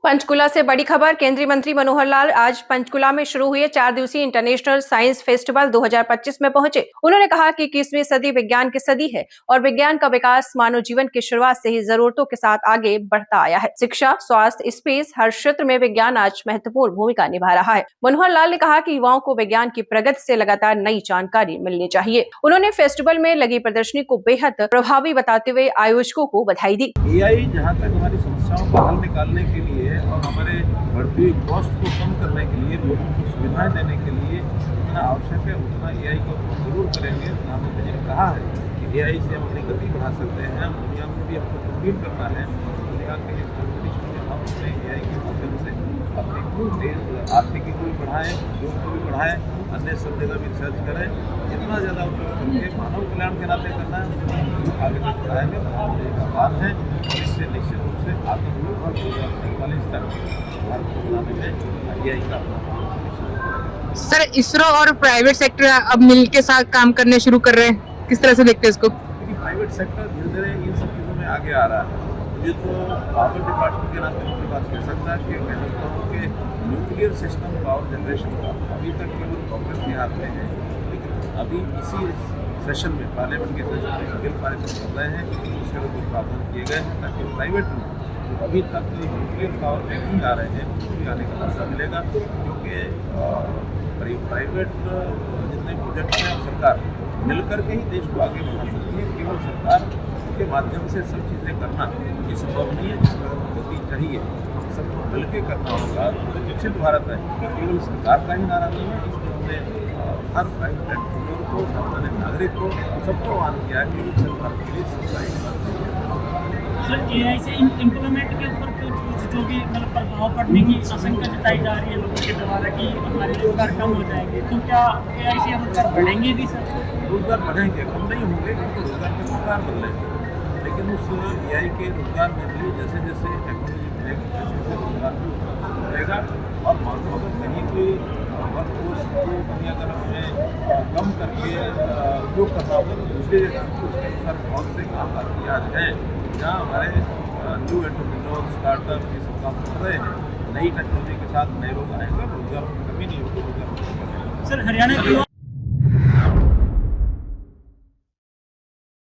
पंचकुला से बड़ी खबर। केंद्रीय मंत्री मनोहर लाल आज पंचकुला में शुरू हुए 4 दिवसीय इंटरनेशनल साइंस फेस्टिवल 2025 में पहुंचे। उन्होंने कहा कि 21वीं सदी विज्ञान की सदी है और विज्ञान का विकास मानव जीवन की शुरुआत से ही जरूरतों के साथ आगे बढ़ता आया है। शिक्षा, स्वास्थ्य, स्पेस, हर क्षेत्र में विज्ञान आज महत्वपूर्ण भूमिका निभा रहा है। मनोहर लाल ने कहा कि युवाओं को विज्ञान की प्रगति से लगातार नई जानकारी मिलनी चाहिए। उन्होंने फेस्टिवल में लगी प्रदर्शनी को बेहद प्रभावी बताते हुए आयोजकों को बधाई दी। एआई जहाँ तक हमारी समस्याओं का हल निकालने के लिए और हमारे बढ़ती हुई कॉस्ट को कम करने के लिए, लोगों को सुविधाएं देने के लिए जितना आवश्यक है उतना एआई का उपयोग जरूर करेंगे। प्रधानमंत्री जी ने कहा है कि एआई से हम अपनी गति बढ़ा सकते हैं, दुनिया में भी हमको तब्दील करना है। दुनिया के इस कॉम्पिटिशन में हम अपने एआई के माध्यम से अपनी देश आर्थिकी को भी बढ़ाएँ, उद्योग को भी बढ़ाएँ, अन्य सब जगह भी रिसर्च करें। जितना ज़्यादा उपयोग करके मानव कल्याण के नाते करना है, आगे तक बढ़ाएंगे। प्रधानमंत्री का बात है, इससे निश्चित रूप से आत्मनिर्भर और 2047 तक भारत को बनाने में एआई का सर, इसरो और प्राइवेट सेक्टर अब मिल के साथ काम करने शुरू कर रहे हैं, किस तरह से देखते हैं इसको? क्योंकि प्राइवेट सेक्टर धीरे धीरे इन सब चीज़ों में आगे आ रहा है। मुझे तो पावर डिपार्टमेंट के नाते अपनी बात कह सकता है कि कह सकता हूँ कि न्यूक्लियर सिस्टम पावर जनरेशन का अभी तक केवल कांग्रेस के हाथ में है, लेकिन अभी इसी सेशन में, पार्लियामेंट के सेशन में बिल पारित कर रहे हैं, उसके लिए कुछ प्रावधान किए गए हैं ताकि प्राइवेट में जो अभी तक न्यूक्लियर पावर में नहीं आ रहे हैं उसको भी आने का मौका मिलेगा। क्योंकि प्राइवेट जितने प्रोजेक्ट हैं सरकार मिलकर के ही देश को आगे बढ़ा सकती है। केवल सरकार के माध्यम से सब चीज़ें करना ये संभव नहीं है। जिस तरह की गति चाहिए सबको मिल के करना होगा। तो विकसित भारत है, केवल सरकार का ही नारा नहीं है। इसमें हमने हर प्राइवेट एंटरप्रेन्योर को, सामान्य नागरिक को, सबको आह्वान किया है कि विकसित भारत के लिए सब्सिडी। सर, एआई से इम्प्लीमेंट के ऊपर कुछ जो भी मतलब प्रभाव पड़ने की आशंका जताई जा रही है लोगों के द्वारा कि हमारे रोजगार कम हो जाएंगे, तो क्या एआई से रोजगार बढ़ेंगे भी सर? रोजगार बढ़ेंगे, कम नहीं होंगे, क्योंकि रोजगार के प्रकार बदलेंगे। लेकिन उस एआई के रोजगार में भी जैसे जैसे टेक्नोलॉजी बढ़ेगी वैसे वैसे रोजगार भी बढ़ेगा। और मान लो अगर कहीं कोई वर्क फोर्स को कहीं अगर हमें कम करके उपयोग करना होगा तो दूसरी जगह उसके अनुसार बहुत से काम बाकी आज हैं जहाँ हमारे न्यू एंटरप्रेन्योर, स्टार्टअप ये सब काम कर रहे हैं। नई टेक्नोलॉजी के साथ नए लोग आएंगे, रोजगार की कमी नहीं होगी, रोजगार बढ़ेगा। सर, हरियाणा